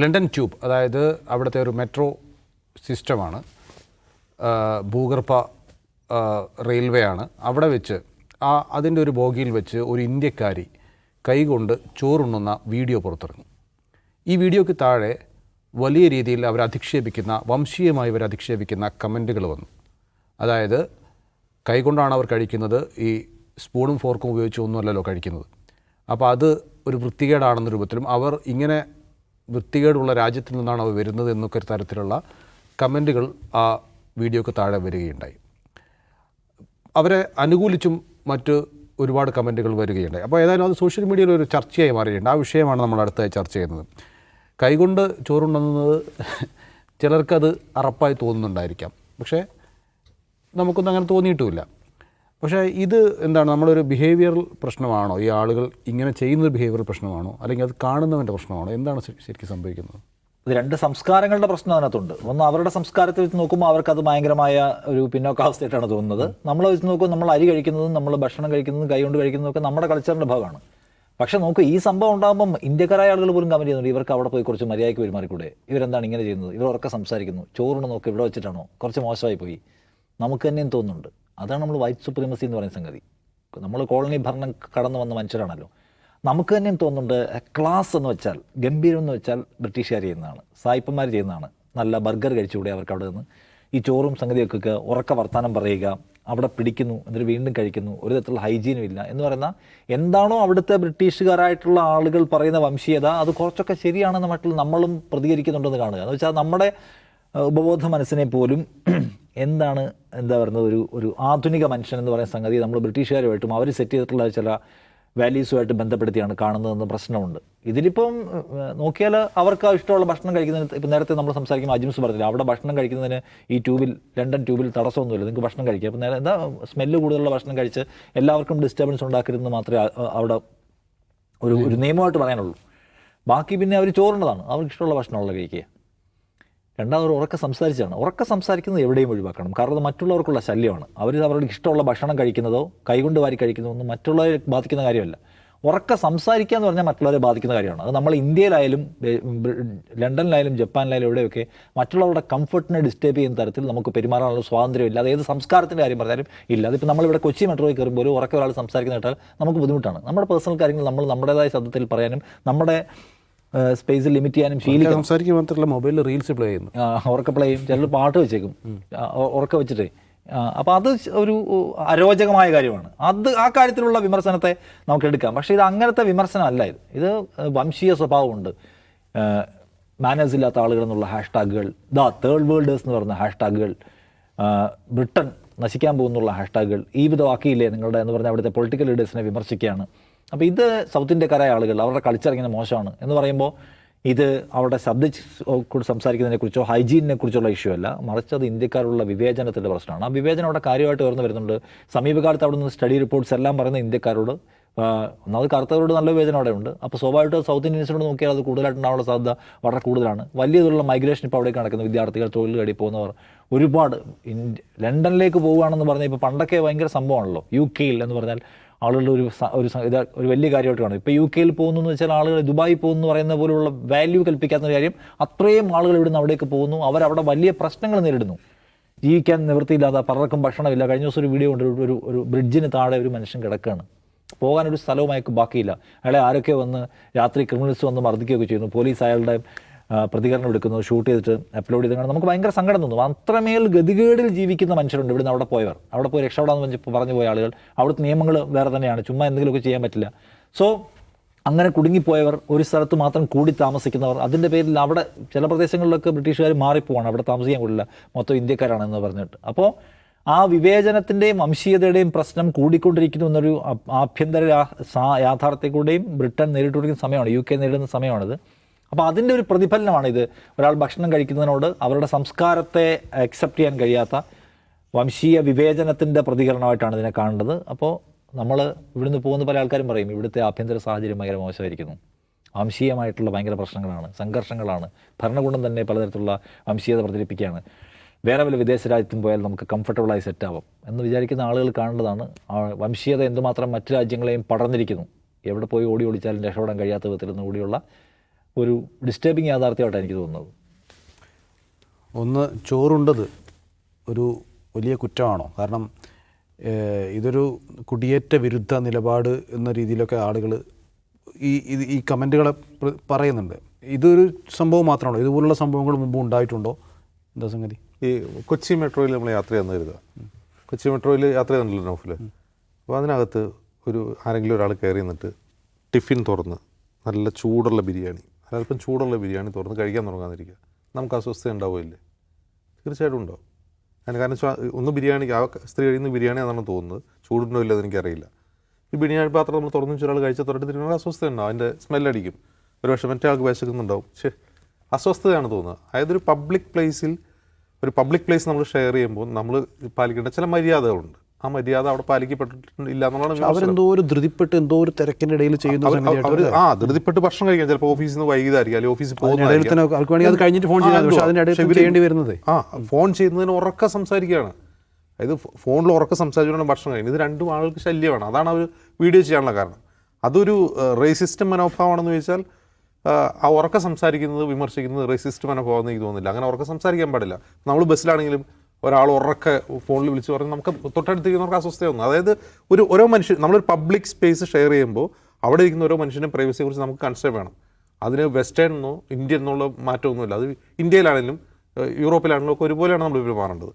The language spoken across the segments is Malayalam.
ലണ്ടൻ ട്യൂബ്, അതായത് അവിടുത്തെ ഒരു മെട്രോ സിസ്റ്റമാണ്, ഭൂഗർഭ റെയിൽവേ ആണ്. അവിടെ വെച്ച് അതിൻ്റെ ഒരു ബോഗിയിൽ വെച്ച് ഒരു ഇന്ത്യക്കാരി കൈകൊണ്ട് ചോറുണ്ണുന്ന വീഡിയോ പുറത്തിറങ്ങി. ഈ വീഡിയോയ്ക്ക് താഴെ വലിയ രീതിയിൽ അവരധിക്ഷേപിക്കുന്ന, വംശീയമായി ഇവരധിക്ഷേപിക്കുന്ന കമൻറ്റുകൾ വന്നു. അതായത് കൈകൊണ്ടാണ് അവർ കഴിക്കുന്നത്, ഈ സ്പൂണും ഫോർക്കും ഉപയോഗിച്ച് ഒന്നുമല്ലല്ലോ കഴിക്കുന്നത്. അപ്പോൾ അത് ഒരു വൃത്തികേടാണെന്ന രൂപത്തിലും അവർ ഇങ്ങനെ വൃത്തികേടുള്ള രാജ്യത്തിൽ നിന്നാണ് അവർ വരുന്നത് എന്നൊക്കെ ഒരു തരത്തിലുള്ള കമൻറ്റുകൾ ആ വീഡിയോയ്ക്ക് താഴെ വരികയുണ്ടായി. അവരെ അനുകൂലിച്ചും മറ്റ് ഒരുപാട് കമൻറ്റുകൾ വരികയുണ്ടായി. അപ്പോൾ ഏതായാലും അത് സോഷ്യൽ മീഡിയയിൽ ഒരു ചർച്ചയായി മാറിയിട്ടുണ്ട്. ആ വിഷയമാണ് നമ്മൾ അടുത്തായി ചർച്ച ചെയ്യുന്നത്. കൈകൊണ്ട് ചോറുണ്ണുന്നത് ചിലർക്കത് അറപ്പായി തോന്നുന്നുണ്ടായിരിക്കാം, പക്ഷേ നമുക്കൊന്നും അങ്ങനെ തോന്നിയിട്ടുമില്ല. പക്ഷേ ഇത് എന്താണ്, നമ്മളൊരു ബിഹേവിയറൽ പ്രശ്നമാണോ, ഈ ആളുകൾ ഇങ്ങനെ ചെയ്യുന്നൊരു ബിഹേവിയറൽ പ്രശ്നമാണോ, അല്ലെങ്കിൽ അത് കാണുന്നവൻ്റെ പ്രശ്നമാണോ, എന്താണ് ശരിക്കും സംഭവിക്കുന്നത്? ഇത് രണ്ട് സംസ്കാരങ്ങളുടെ പ്രശ്നം അതിനകത്തുണ്ട്. ഒന്ന്, അവരുടെ സംസ്കാരത്തെ വെച്ച് നോക്കുമ്പോൾ അവർക്കത് ഭയങ്കരമായ ഒരു പിന്നോക്കാവസ്ഥയായിട്ടാണ് തോന്നുന്നത്. നമ്മൾ വെച്ച് നോക്കുമ്പോൾ നമ്മൾ അരി കഴിക്കുന്നതും നമ്മൾ ഭക്ഷണം കഴിക്കുന്നതും കൈകൊണ്ട് കഴിക്കുന്നതൊക്കെ നമ്മുടെ കൾച്ചറിൻ്റെ ഭാഗമാണ്. പക്ഷെ നോക്ക്, ഈ സംഭവം ഉണ്ടാകുമ്പം ഇന്ത്യക്കാരായ ആളുകൾ പോലും കമൻറ്റ് ചെയ്യുന്നുണ്ട്, ഇവർക്ക് അവിടെ പോയി കുറച്ച് മര്യാദയ്ക്ക് പെരുമാറിക്കൂടെ, ഇവരെന്താണ് ഇങ്ങനെ ചെയ്യുന്നത്, ഇവർ ഉറക്കെ സംസാരിക്കുന്നു, ചോറിന് നോക്ക് ഇവിടെ വെച്ചിട്ടാണോ, കുറച്ച് മോശമായി പോയി, നമുക്ക് തന്നെയും തോന്നുന്നുണ്ട്. അതാണ് നമ്മൾ വൈറ്റ് സുപ്രീമസി എന്ന് പറയുന്ന സംഗതി. നമ്മൾ കോളനി ഭരണം കടന്നു വന്ന മനുഷ്യരാണല്ലോ. നമുക്ക് തന്നെയും തോന്നുന്നുണ്ട് ക്ലാസ് എന്ന് വെച്ചാൽ, ഗംഭീരം എന്ന് വെച്ചാൽ ബ്രിട്ടീഷുകാർ ചെയ്യുന്നതാണ്, സായിപ്പന്മാർ ചെയ്യുന്നതാണ്. നല്ല ബർഗർ കഴിച്ചുകൂടെ അവർക്ക് അവിടെ നിന്ന്, ഈ ചോറും സംഗതിയൊക്കെ ഉറക്ക വർത്താനം പറയുക, അവിടെ പിടിക്കുന്നു എന്നിട്ട് വീണ്ടും കഴിക്കുന്നു, ഒരു തരത്തിലുള്ള ഹൈജീനും ഇല്ല എന്ന് പറയുന്ന എന്താണോ അവിടുത്തെ ബ്രിട്ടീഷുകാരായിട്ടുള്ള ആളുകൾ പറയുന്ന വംശീയത, അത് കുറച്ചൊക്കെ ശരിയാണെന്ന് മറ്റുള്ള നമ്മളും പ്രതികരിക്കുന്നുണ്ടെന്ന് കാണുക. എന്ന് വെച്ചാൽ നമ്മുടെ ഉപബോധ മനസ്സിനെ പോലും എന്താ പറയുന്നത്, ഒരു ആധുനിക മനുഷ്യൻ എന്ന് പറയുന്ന സംഗതി നമ്മൾ ബ്രിട്ടീഷുകാരുമായിട്ടും അവർ സെറ്റ് ചെയ്തിട്ടുള്ള ചില വാല്യൂസുമായിട്ട് ബന്ധപ്പെടുത്തിയാണ് കാണുന്നതെന്ന് പ്രശ്നമുണ്ട്. ഇതിലിപ്പം നോക്കിയാൽ അവർക്ക് ഇഷ്ടമുള്ള ഭക്ഷണം കഴിക്കുന്നതിന്, ഇപ്പം നേരത്തെ നമ്മൾ സംസാരിക്കുമ്പോൾ അജിംസ് പറഞ്ഞില്ല, അവിടെ ഭക്ഷണം കഴിക്കുന്നതിന് ഈ ലണ്ടൻ ട്യൂബിൽ തടസ്സമൊന്നുമില്ല, നിങ്ങൾക്ക് ഭക്ഷണം കഴിക്കുക. അപ്പം നേരെ സ്മെല്ല് കൂടുതലുള്ള ഭക്ഷണം കഴിച്ച് എല്ലാവർക്കും ഡിസ്റ്റർബൻസ് ഉണ്ടാക്കരുതെന്ന് മാത്രമേ അവിടെ ഒരു നിയമമായിട്ട് പറയാനുള്ളൂ. ബാക്കി പിന്നെ അവർ ചോറുണ്ടതാണ്, അവർക്ക് ഇഷ്ടമുള്ള ഭക്ഷണമുള്ള കഴിക്കുക. രണ്ടാമത് ഉറക്കെ സംസാരിക്കുന്നത് എവിടെയും ഒഴിവാക്കണം. കാരണം അത് മറ്റുള്ളവർക്കുള്ള ശല്യമാണ്. അവരുടെ ഇഷ്ടമുള്ള ഭക്ഷണം കഴിക്കുന്നതോ കൈകൊണ്ട് വാരി കഴിക്കുന്നതോ ഒന്നും മറ്റുള്ളവരെ ബാധിക്കുന്ന കാര്യമല്ല. ഉറക്കെ സംസാരിക്കുക എന്ന് പറഞ്ഞാൽ മറ്റുള്ളവരെ ബാധിക്കുന്ന കാര്യമാണ്. അത് നമ്മൾ ഇന്ത്യയിലായാലും ലണ്ടനിലായാലും ജപ്പാനിലായാലും എവിടെയൊക്കെ മറ്റുള്ളവരുടെ കംഫർട്ടിനെ ഡിസ്റ്റർബ് ചെയ്യുന്ന തരത്തിൽ നമുക്ക് പെരുമാറാനുള്ള സ്വാതന്ത്ര്യമില്ല. അത് ഏത് സംസ്കാരത്തിൻ്റെ കാര്യം പറഞ്ഞാലും ഇല്ല. അതിപ്പോൾ നമ്മളിവിടെ കൊച്ചി മെട്രോയിൽ കയറുമ്പോൾ ഉറക്കെ ഒരാൾ സംസാരിക്കുന്ന കേട്ടാൽ നമുക്ക് ബുദ്ധിമുട്ടാണ്. നമ്മുടെ പേഴ്സണൽ കാര്യങ്ങൾ നമ്മൾ നമ്മുടേതായ ശബ്ദത്തിൽ പറയാനും നമ്മുടെ സ്പേസ് ലിമിറ്റ് ചെയ്യാനും ശീലിക്കും. സംസാരിക്കുക മാത്രമല്ല, മൊബൈലിൽ റീൽസ് പ്ലേ ചെയ്യുന്നു, ഉറക്കെ പ്ലേ ചെയ്യും, ചിലർ പാട്ട് വെച്ചേക്കും ഉറക്കെ വെച്ചിട്ടേ. അപ്പോൾ അത് ഒരു അരോചകമായ കാര്യമാണ്. ആ കാര്യത്തിലുള്ള വിമർശനത്തെ നമുക്ക് എടുക്കാം. പക്ഷേ ഇത് അങ്ങനത്തെ വിമർശനമല്ല. ഇത് വംശീയ സ്വഭാവമുണ്ട്. മാനേഴ്സ് ഇല്ലാത്ത ആളുകൾ എന്നുള്ള ഹാഷ്ടാഗുകൾ, തേർഡ് വേൾഡേഴ്സ് എന്ന് പറയുന്ന ഹാഷ്ടാഗുകൾ, ബ്രിട്ടൻ നശിക്കാൻ പോകുന്നുള്ള ഹാഷ്ടാഗുകൾ, ഈ വിധമാക്കിയില്ലേ നിങ്ങളുടെ എന്ന് പറഞ്ഞാൽ അവിടുത്തെ പൊളിറ്റിക്കൽ ലീഡേഴ്സിനെ വിമർശിക്കുകയാണ്. അപ്പോൾ ഇത് സൗത്ത് ഇന്ത്യക്കാരായ ആളുകൾ, അവരുടെ കൾച്ചർ ഇങ്ങനെ മോശമാണ് എന്ന് പറയുമ്പോൾ ഇത് അവിടെ ശബ്ദിച്ച് സംസാരിക്കുന്നതിനെക്കുറിച്ചോ ഹൈജീനിനെ കുറിച്ചുള്ള ഇഷ്യൂ അല്ല, മറിച്ച് അത് ഇന്ത്യക്കാരുള്ള വിവേചനത്തിൻ്റെ പ്രശ്നമാണ്. ആ വിവേചനം അവിടെ കാര്യമായിട്ട് ഉയർന്നു വരുന്നുണ്ട്. സമീപകാലത്ത് അവിടെ നിന്ന് സ്റ്റഡി റിപ്പോർട്ട്സ് എല്ലാം പറയുന്ന ഇന്ത്യക്കാരോട്, ഒന്നാമത് കറുത്തവരോട് നല്ല വിവേചനം അവിടെ ഉണ്ട്. അപ്പോൾ സ്വാഭാവികമായിട്ട് സൗത്ത് ഇന്ത്യൻസിനോട് നോക്കിയാൽ അത് കൂടുതലായിട്ടുണ്ടാവാനുള്ള സാധ്യത വളരെ കൂടുതലാണ്. വലിയ തോതിലുള്ള മൈഗ്രേഷൻ ഇപ്പോൾ അവിടേക്ക് നടക്കുന്ന വിദ്യാർത്ഥികൾ, തൊഴിൽ തേടി പോകുന്നവർ ഒരുപാട് ലണ്ടനിലേക്ക് പോവുകയാണെന്ന് പറഞ്ഞാൽ ഇപ്പോൾ പണ്ടൊക്കെ ഭയങ്കര സംഭവമാണല്ലോ. UK എന്ന് പറഞ്ഞാൽ ആളുകളുടെ ഒരു വലിയ കാര്യമായിട്ട് കാണും. ഇപ്പോൾ UK പോകുന്നു എന്ന് വെച്ചാൽ ആളുകൾ ദുബായി പോകുന്നു പറയുന്ന പോലുള്ള വാല്യൂ കൽപ്പിക്കാത്ത കാര്യം. അത്രയും ആളുകൾ ഇവിടുന്ന് അവിടേക്ക് പോകുന്നു, അവരവിടെ വലിയ പ്രശ്നങ്ങൾ നേരിടുന്നു. ജീവിക്കാൻ നിവൃത്തിയില്ലാതെ, പലർക്കും ഭക്ഷണമില്ല. കഴിഞ്ഞ ദിവസം ഒരു വീഡിയോ ഉണ്ട്, ഒരു ബ്രിഡ്ജിന് താഴെ ഒരു മനുഷ്യൻ കിടക്കുകയാണ്, പോകാനൊരു സ്ഥലവും അയാൾക്ക് ബാക്കിയില്ല. അയാളെ ആരൊക്കെ വന്ന് രാത്രി ക്രിമിനൽസ് വന്ന് മർദ്ദിക്കുകയൊക്കെ ചെയ്യുന്നു. പോലീസ് അയാളുടെ പ്രതികരണം എടുക്കുന്നു, ഷൂട്ട് ചെയ്തിട്ട് അപ്ലോഡ് ചെയ്ത്. നമുക്ക് ഭയങ്കര സങ്കടം തോന്നും. അത്രമേൽ ഗതികേടിൽ ജീവിക്കുന്ന മനുഷ്യരുണ്ട് ഇവിടുന്ന് അവിടെ പോയവർ. അവിടെ പോയി രക്ഷപ്പെടാമെന്ന് പറഞ്ഞു പോയ ആളുകൾ. അവിടുത്തെ നിയമങ്ങൾ വേറെ തന്നെയാണ്, ചുമ്മാ എന്തെങ്കിലുമൊക്കെ ചെയ്യാൻ പറ്റില്ല. സോ അങ്ങനെ കുടുങ്ങിപ്പോയവർ, ഒരു സ്ഥലത്ത് മാത്രം കൂടി താമസിക്കുന്നവർ, അതിൻ്റെ പേരിൽ അവിടെ ചില പ്രദേശങ്ങളിലൊക്കെ ബ്രിട്ടീഷുകാർ മാറിപ്പോവാണ്, അവിടെ താമസിക്കാൻ കൊള്ളില്ല, മൊത്തം ഇന്ത്യക്കാരാണെന്ന് പറഞ്ഞിട്ട്. അപ്പോൾ ആ വിവേചനത്തിൻ്റെയും വംശീയതയുടെയും പ്രശ്നം കൂടിക്കൊണ്ടിരിക്കുന്നു എന്നൊരു ആഭ്യന്തര യാഥാർത്ഥ്യങ്ങളുടെയും ബ്രിട്ടൻ നേരിട്ടുകൊണ്ടിരിക്കുന്ന സമയമാണ്, UK നേരിടുന്ന സമയമാണിത്. അപ്പോൾ അതിൻ്റെ ഒരു പ്രതിഫലനമാണിത്. ഒരാൾ ഭക്ഷണം കഴിക്കുന്നതിനോട് അവരുടെ സംസ്കാരത്തെ അക്സെപ്റ്റ് ചെയ്യാൻ കഴിയാത്ത വംശീയ വിവേചനത്തിൻ്റെ പ്രതികരണമായിട്ടാണ് ഇതിനെ കാണേണ്ടത്. അപ്പോൾ നമ്മൾ ഇവിടുന്ന് പോകുന്ന പല ആൾക്കാരും പറയും ഇവിടുത്തെ ആഭ്യന്തര സാഹചര്യം ഭയങ്കര മോശമായിരിക്കുന്നു, വംശീയമായിട്ടുള്ള ഭയങ്കര പ്രശ്നങ്ങളാണ്, സംഘർഷങ്ങളാണ്, ഭരണകൂടം തന്നെ പലതരത്തിലുള്ള വംശീയത പ്രചരിപ്പിക്കുകയാണ്, വേറെ വല്ല വിദേശ രാജ്യത്തും പോയാൽ നമുക്ക് കംഫർട്ടബിളായി സെറ്റാവാം എന്ന് വിചാരിക്കുന്ന ആളുകൾ കാണേണ്ടതാണ്. വംശീയത എന്തുമാത്രം മറ്റു രാജ്യങ്ങളെയും പടർന്നിരിക്കുന്നു. എവിടെ പോയി ഓടി ഒളിച്ചാലും രക്ഷപ്പെടാൻ കഴിയാത്ത വിധത്തിൽ നിന്ന് കൂടിയുള്ള ഒരു ഡിസ്റ്റർബിങ് യാഥാർത്ഥ്യമായിട്ടാണ് എനിക്ക് തോന്നുന്നത്. ഒന്ന്, ചോറുണ്ടത് ഒരു വലിയ കുറ്റമാണോ? കാരണം ഇതൊരു കുടിയേറ്റ വിരുദ്ധ നിലപാട് എന്ന രീതിയിലൊക്കെ ആളുകൾ ഈ കമൻറ്റുകളെ പറയുന്നുണ്ട്. ഇതൊരു സംഭവം മാത്രമാണോ? ഇതുപോലുള്ള സംഭവങ്ങൾ മുമ്പ് ഉണ്ടായിട്ടുണ്ടോ? എന്താ സംഗതി? ഈ കൊച്ചി മെട്രോയിൽ നമ്മൾ യാത്ര ചെയ്യുന്ന കരുതുക. കൊച്ചി മെട്രോയിൽ യാത്ര ചെയ്യുന്നുണ്ടല്ലോ നൗഫിൽ. അപ്പോൾ അതിനകത്ത് ആരെങ്കിലും ഒരാൾ കയറി നിന്നിട്ട് ടിഫിൻ തുറന്ന് നല്ല ചൂടുള്ള ബിരിയാണി, അല്പം ചൂടുള്ള ബിരിയാണി തുറന്ന് കഴിക്കാൻ തുടങ്ങാതിരിക്കുക, നമുക്ക് അസ്വസ്ഥത ഉണ്ടാവുകയില്ലേ? തീർച്ചയായിട്ടും ഉണ്ടാവും. അതിന് കാരണം ഒന്ന് ബിരിയാണി, ആ സ്ത്രീ കഴിയുന്ന ബിരിയാണി എന്നാണ് തോന്നുന്നത്, ചൂടുണ്ടോ ഇല്ലെന്ന് എനിക്കറിയില്ല. ഈ ബിരിയാണി പാത്രം നമ്മൾ തുറന്നു വെച്ച ഒരാൾ കഴിച്ച തൊട്ടിട്ട് അസ്വസ്ഥത ഉണ്ടാവും, അതിൻ്റെ സ്മെല്ലടിക്കും. ഒരു പക്ഷേ മറ്റേ ആൾക്ക് വിശക്കുന്നുണ്ടാവും, പക്ഷേ അസ്വസ്ഥതയാണ് തോന്നുന്നത്. അതായത് ഒരു പബ്ലിക് പ്ലേസ് നമ്മൾ ഷെയർ ചെയ്യുമ്പോൾ നമ്മൾ പാലിക്കേണ്ട ചില മര്യാദകളുണ്ട്. ആ മര്യാദ അവിടെ പാലിക്കപ്പെട്ടിട്ടില്ല എന്നുള്ളതാണ്. അവരെന്തോ ഒരു ധൃതിപ്പെട്ട് എന്തോ ഒരു തിരക്കിൻ്റെ ഇടയിൽ ചെയ്യുന്ന ധൃതിപ്പെട്ട് ഭക്ഷണം കഴിക്കാൻ ചിലപ്പോൾ ഓഫീസിൽ നിന്ന് വൈകിതായിരിക്കും, അല്ലെങ്കിൽ ഓഫീസിൽ അത് കഴിഞ്ഞിട്ട് ഫോൺ ചെയ്യുന്നത് ഫോൺ ചെയ്യുന്നതിന് ഉറക്കം സംസാരിക്കുകയാണ്. അതായത് ഫോണിൽ ഉറക്കം സംസാരിച്ചുകൊണ്ടാണ് ഭക്ഷണം കഴിക്കുന്നത്. ഇത് രണ്ടും ആളുകൾക്ക് ശല്യമാണ്. അതാണ് അവർ വീഡിയോ ചെയ്യാനുള്ള കാരണം. അതൊരു റേസിസ്റ്റ് മനോഭാവമാണെന്ന് ചോദിച്ചാൽ ആ ഉറക്കം സംസാരിക്കുന്നത്, വിമർശിക്കുന്നത് റേസിസ്റ്റ് മനോഭാവമെന്ന് എനിക്ക് തോന്നുന്നില്ല. അങ്ങനെ ഉറക്കം സംസാരിക്കാൻ പാടില്ല. നമ്മൾ ബസ്സിലാണെങ്കിലും ഒരാൾ ഉറക്കെ ഫോണിൽ വിളിച്ച് പറഞ്ഞ് നമുക്ക് തൊട്ടടുത്തിരിക്കുന്നവർക്ക് അസ്വസ്ഥയൊന്നും. അതായത് ഓരോ മനുഷ്യൻ, നമ്മളൊരു പബ്ലിക് സ്പേസ് ഷെയർ ചെയ്യുമ്പോൾ അവിടെ ഇരിക്കുന്ന ഓരോ മനുഷ്യനും പ്രൈവസിയെക്കുറിച്ച് നമുക്ക് കൺസേൺ വേണം. അതിന് വെസ്റ്റേൺ എന്നോ ഇന്ത്യൻ എന്നുള്ള മാറ്റമൊന്നുമില്ല. അത് ഇന്ത്യയിലാണെങ്കിലും യൂറോപ്പിലാണെങ്കിലും ഒക്കെ ഒരുപോലെയാണ് നമ്മൾ പെരുമാറേണ്ടത്.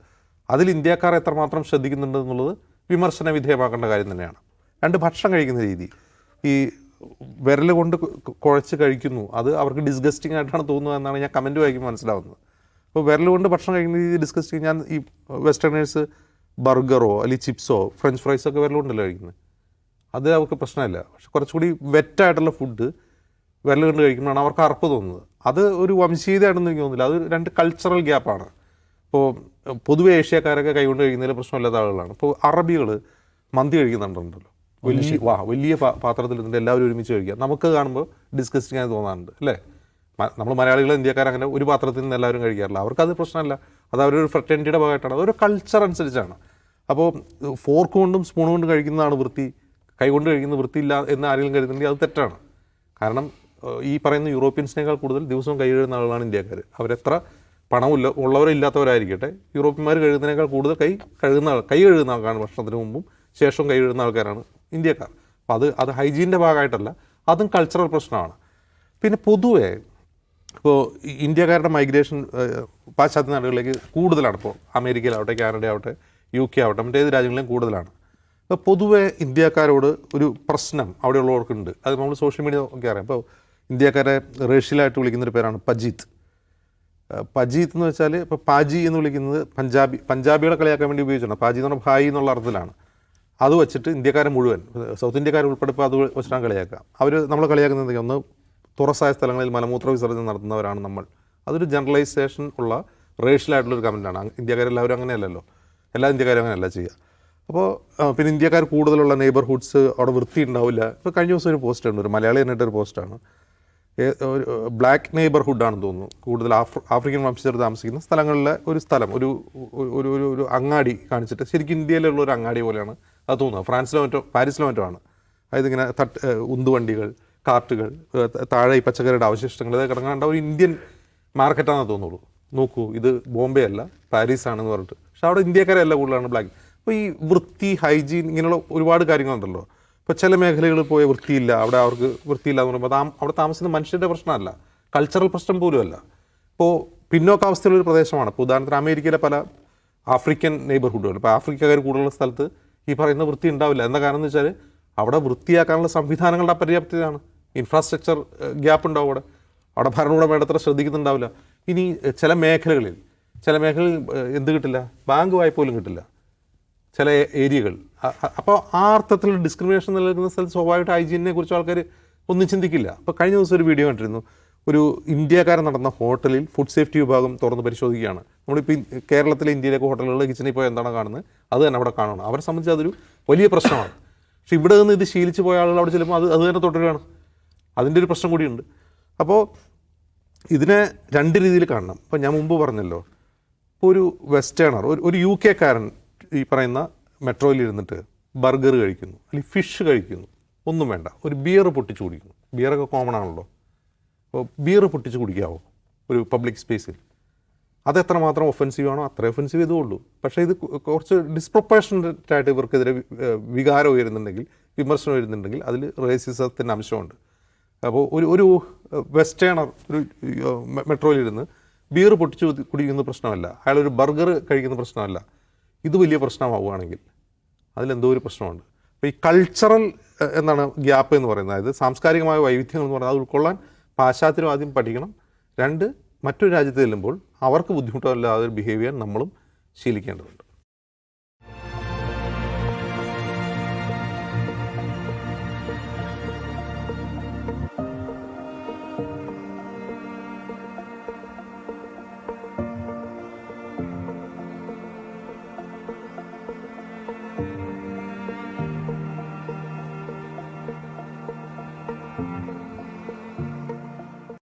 അതിൽ ഇന്ത്യക്കാർ എത്രമാത്രം ശ്രദ്ധിക്കുന്നുണ്ട് എന്നുള്ളത് വിമർശന വിധേയമാക്കേണ്ട കാര്യം തന്നെയാണ്. രണ്ട്, ഭക്ഷണം കഴിക്കുന്ന രീതി, ഈ വിരൽ കൊണ്ട് കുഴച്ച് കഴിക്കുന്നു, അത് അവർക്ക് ഡിസ്ഗസ്റ്റിംഗ് ആയിട്ടാണ് തോന്നുന്നത് എന്നാണ് ഞാൻ കമൻറ്റ് വായിക്കുമ്പോൾ മനസ്സിലാവുന്നത്. അപ്പോൾ വിരൽ കൊണ്ട് ഭക്ഷണം കഴിക്കുന്ന രീതി ഡിസ്ഗസ്റ്റിംഗ്. ഞാൻ ഈ വെസ്റ്റേണേഴ്സ് ബർഗറോ അല്ലെങ്കിൽ ചിപ്സോ ഫ്രഞ്ച് ഫ്രൈസോ ഒക്കെ വിരൽ കൊണ്ടല്ലോ കഴിക്കുന്നത്, അത് അവർക്ക് പ്രശ്നമില്ല. പക്ഷെ കുറച്ചുകൂടി വെറ്റായിട്ടുള്ള ഫുഡ് വിരൽ കൊണ്ട് കഴിക്കുമ്പോഴാണ് അവർക്ക് അറപ്പ് തോന്നുന്നത്. അത് ഒരു വംശീയതയാണെന്ന് എനിക്ക് തോന്നുന്നില്ല, അത് രണ്ട് കൾച്ചറൽ ഗ്യാപ്പാണ്. ഇപ്പോൾ പൊതുവെ ഏഷ്യക്കാരൊക്കെ കൈകൊണ്ട് കഴിക്കുന്നതിൽ പ്രശ്നമില്ലാത്ത ആളുകളാണ്. ഇപ്പോൾ അറബികൾ മന്തി കഴിക്കുന്നുണ്ടല്ലോ, വലിയ പാത്രത്തിൽ നിന്നിട്ട് എല്ലാവരും ഒരുമിച്ച് കഴിക്കുക. നമുക്ക് കാണുമ്പോൾ ഡിസ്കസ്റ്റിംഗ് ആയി തോന്നാറുണ്ട് അല്ലേ? നമ്മൾ മലയാളികൾ, ഇന്ത്യക്കാരങ്ങനെ ഒരു പാത്രത്തിൽ നിന്ന് എല്ലാവരും കഴിക്കാറില്ല. അവർക്കത് പ്രശ്നമല്ല, അത് അവരൊരു ഫ്രറ്റേണിറ്റിയുടെ ഭാഗമായിട്ടാണ്, അതൊരു കൾച്ചർ അനുസരിച്ചാണ്. അപ്പോൾ ഫോർക്ക് കൊണ്ടും സ്പൂൺ കൊണ്ടും കഴിക്കുന്നതാണ് വൃത്തി, കൈകൊണ്ട് കഴിക്കുന്ന വൃത്തിയില്ല എന്ന് ആരെങ്കിലും കരുതുന്നെങ്കിൽ അത് തെറ്റാണ്. കാരണം ഈ പറയുന്ന യൂറോപ്യൻസിനേക്കാൾ കൂടുതൽ ദിവസവും കൈ കഴുകുന്ന ആളുകളാണ് ഇന്ത്യക്കാർ. അവരെത്ര പണമില്ല ഉള്ളവരോ ഇല്ലാത്തവരായിരിക്കട്ടെ, യൂറോപ്യന്മാർ കഴുകുന്നതിനേക്കാൾ കൂടുതൽ കൈ കഴുകുന്ന ആൾക്കാരാണ്. ഭക്ഷണത്തിന് മുമ്പും ശേഷവും കൈ കഴുകുന്ന ആൾക്കാരാണ് ഇന്ത്യക്കാർ. അപ്പോൾ അത് ഹൈജീൻ്റെ ഭാഗമായിട്ടല്ല, അതും കൾച്ചറൽ പ്രശ്നമാണ്. പിന്നെ പൊതുവേ ഇപ്പോൾ ഇന്ത്യക്കാരുടെ മൈഗ്രേഷൻ പാശ്ചാത്യ നാടുകളിലേക്ക് കൂടുതലാണ്. ഇപ്പോൾ അമേരിക്കയിലാവട്ടെ, കാനഡയാവട്ടെ, UK ആവട്ടെ, മറ്റേത് രാജ്യങ്ങളിലും കൂടുതലാണ്. അപ്പോൾ പൊതുവേ ഇന്ത്യക്കാരോട് ഒരു പ്രശ്നം അവിടെയുള്ളവർക്കുണ്ട്. അത് നമ്മൾ സോഷ്യൽ മീഡിയ ഒക്കെ അറിയാം. ഇപ്പോൾ ഇന്ത്യക്കാരെ റേഷ്യലായിട്ട് വിളിക്കുന്നൊരു പേരാണ് പജീത്ത്. പജീത്ത് എന്ന് വെച്ചാൽ ഇപ്പോൾ പാജി എന്ന് വിളിക്കുന്നത് പഞ്ചാബികളെ കളിയാക്കാൻ വേണ്ടി ഉപയോഗിച്ചിട്ടുണ്ട്. പാജി എന്ന് പറഞ്ഞാൽ ഭായി എന്നുള്ള അർത്ഥത്തിലാണ്. അത് വെച്ചിട്ട് ഇന്ത്യക്കാരെ മുഴുവൻ, സൗത്ത് ഇന്ത്യക്കാർ ഉൾപ്പെടെ ഇപ്പോൾ അത് വെച്ചിട്ടാണ് കളിയാക്കുക. അവർ നമ്മളെ കളിയാക്കുന്നത് ഒന്ന് തുറസായ സ്ഥലങ്ങളിൽ മലമൂത്ര വിസർജനം നടത്തുന്നവരാണ് നമ്മൾ. അതൊരു ജനറലൈസേഷൻ ഉള്ള റേഷ്യലായിട്ടുള്ളൊരു കമൻറ്റാണ്. ഇന്ത്യക്കാരെല്ലാവരും അങ്ങനെയല്ലല്ലോ, എല്ലാ ഇന്ത്യക്കാരും അങ്ങനെയല്ല ചെയ്യുക. അപ്പോൾ പിന്നെ ഇന്ത്യക്കാർ കൂടുതലുള്ള നെയ്ബർഹുഡ്സ് അവിടെ വൃത്തി ഉണ്ടാവില്ല. ഇപ്പോൾ കഴിഞ്ഞ ദിവസം ഒരു പോസ്റ്റ് ഉണ്ട്, ഒരു മലയാളി എന്നിട്ടൊരു പോസ്റ്റാണ്. ഒരു ബ്ലാക്ക് നെയ്ബർഹുഡാണെന്ന് തോന്നുന്നു, കൂടുതൽ ആഫ്രിക്കൻ വംശജർ താമസിക്കുന്ന സ്ഥലങ്ങളിലെ ഒരു സ്ഥലം, ഒരു അങ്ങാടി കാണിച്ചിട്ട് ശരിക്കും ഇന്ത്യയിലുള്ള ഒരു അങ്ങാടി പോലെയാണ് അത് തോന്നുന്നത്. ഫ്രാൻസിലോ മറ്റോ പാരീസിലോ മറ്റോ ആണ്. അതായത് ഇങ്ങനെ ഉന്തുവണ്ടികൾ, കാർട്ടുകൾ, താഴെ ഈ പച്ചക്കറിയുടെ അവശിഷ്ടങ്ങൾ, ഇതൊക്കെ കിടങ്ങാണ്ട ഒരു ഇന്ത്യൻ മാർക്കറ്റാണെന്ന് തോന്നുള്ളൂ. നോക്കൂ, ഇത് ബോംബെ അല്ല പാരീസാണെന്ന് പറഞ്ഞിട്ട്. പക്ഷെ അവിടെ ഇന്ത്യക്കാരല്ല കൂടുതലാണ് ബ്ലാക്ക്. അപ്പോൾ ഈ വൃത്തി, ഹൈജീൻ, ഇങ്ങനെയുള്ള ഒരുപാട് കാര്യങ്ങളുണ്ടല്ലോ. ഇപ്പോൾ ചില മേഖലകളിൽ പോയ വൃത്തിയില്ല, അവിടെ അവർക്ക് വൃത്തിയില്ല എന്ന് പറയുമ്പോൾ അവിടെ താമസിക്കുന്ന മനുഷ്യരുടെ പ്രശ്നമല്ല, കൾച്ചറൽ പ്രശ്നം പോലുമല്ല. ഇപ്പോൾ പിന്നോക്കാവസ്ഥയുള്ളൊരു പ്രദേശമാണ്. ഇപ്പോൾ ഉദാഹരണത്തിന് അമേരിക്കയിലെ പല ആഫ്രിക്കൻ നെയ്ബർഹുഡുകൾ, ഇപ്പോൾ ആഫ്രിക്കക്കാർ കൂടുതലുള്ള സ്ഥലത്ത് ഈ പറയുന്ന വൃത്തി ഉണ്ടാവില്ല. എന്താ കാരണം എന്ന് വെച്ചാൽ അവിടെ വൃത്തിയാക്കാനുള്ള സംവിധാനങ്ങളുടെ അപര്യാപ്തതയാണ്. ഇൻഫ്രാസ്ട്രക്ചർ ഗ്യാപ്പ് ഉണ്ടാവും അവിടെ ഭരണകൂടം വേണ്ടത്ര ശ്രദ്ധിക്കുന്നുണ്ടാവില്ല. ഇനി ചില മേഖലകളിൽ എന്ത് കിട്ടില്ല, ബാങ്ക് വായ്പ പോലും കിട്ടില്ല ചില ഏരിയകൾ. അപ്പോൾ ആ അർത്ഥത്തിൽ ഡിസ്ക്രിമിനേഷൻ നിലനിൽക്കുന്ന സ്ഥലത്ത് സ്വാഭാവികമായിട്ട് ഹൈജീനിനെ കുറിച്ച് ആൾക്കാർ ഒന്നും ചിന്തിക്കില്ല. അപ്പോൾ കഴിഞ്ഞ ദിവസം ഒരു വീഡിയോ കണ്ടിരുന്നു, ഒരു ഇന്ത്യക്കാരൻ നടന്ന ഹോട്ടലിൽ ഫുഡ് സേഫ്റ്റി വിഭാഗം തുറന്ന് പരിശോധിക്കുകയാണ്. നമ്മളിപ്പോൾ കേരളത്തിലെ ഇന്ത്യയിലേക്ക് ഹോട്ടലുകളിൽ കിച്ചണിൽ പോയി എന്താണ് കാണുന്നത് അത് തന്നെ അവിടെ കാണണം. അവരെ സംബന്ധിച്ച് അതൊരു വലിയ പ്രശ്നമാണ്. പക്ഷെ ഇവിടെ നിന്ന് ഇത് ശീലിച്ച് പോയ ആളുകൾ അവിടെ ചെല്ലുമ്പോൾ അത് തന്നെ തുടരുകയാണ്. അതിൻ്റെ ഒരു പ്രശ്നം കൂടിയുണ്ട്. അപ്പോൾ ഇതിനെ രണ്ട് രീതിയിൽ കാണണം. ഇപ്പോൾ ഞാൻ മുമ്പ് പറഞ്ഞല്ലോ, ഇപ്പോൾ ഒരു വെസ്റ്റേണർ, ഒരു UK കാരൻ ഈ പറയുന്ന മെട്രോയിൽ ഇരുന്നിട്ട് ബർഗർ കഴിക്കുന്നു, അല്ലെങ്കിൽ ഫിഷ് കഴിക്കുന്നു, ഒന്നും വേണ്ട, ഒരു ബിയർ പൊട്ടിച്ച് കുടിക്കുന്നു. ബിയറൊക്കെ കോമൺ ആണല്ലോ. ഇപ്പോൾ ബിയർ പൊട്ടിച്ച് കുടിക്കാവോ ഒരു പബ്ലിക് സ്പേസിൽ? അത് എത്രമാത്രം ഒഫൻസീവ് ആണോ അത്ര ഒഫൻസീവ് ഇതുള്ളൂ. പക്ഷേ ഇത് കുറച്ച് ഡിസ്പ്രൊപ്പോർഷനറ്റ് ആയിട്ട് ഇവർക്കെതിരെ വികാരം ഉയരുന്നുണ്ടെങ്കിൽ, വിമർശനം വരുന്നുണ്ടെങ്കിൽ അതിൽ റേസിസത്തിൻ്റെ അംശമുണ്ട്. അപ്പോൾ ഒരു വെസ്റ്റേണർ ഒരു മെട്രോയിലിരുന്ന് ബിയർ പൊട്ടിച്ച് കുടിക്കുന്ന പ്രശ്നമല്ല, അയാളൊരു ബർഗർ കഴിക്കുന്ന പ്രശ്നമല്ല. ഇത് വലിയ പ്രശ്നമാവുകയാണെങ്കിൽ അതിലെന്തോ ഒരു പ്രശ്നമുണ്ട്. അപ്പോൾ ഈ കൾച്ചറൽ എന്താണ് ഗ്യാപ്പ് എന്ന് പറയുന്നത്, അതായത് സാംസ്കാരികമായ വൈവിധ്യങ്ങൾ എന്ന് പറയുന്നത്, അത് ഉൾക്കൊള്ളാൻ പാശ്ചാത്യരും ആദ്യം പഠിക്കണം. 2, മറ്റൊരു രാജ്യത്ത് ചെല്ലുമ്പോൾ അവർക്ക് ബുദ്ധിമുട്ടല്ലാതെ ബിഹേവ് ചെയ്യാൻ നമ്മളും ശീലിക്കേണ്ടതുണ്ട്.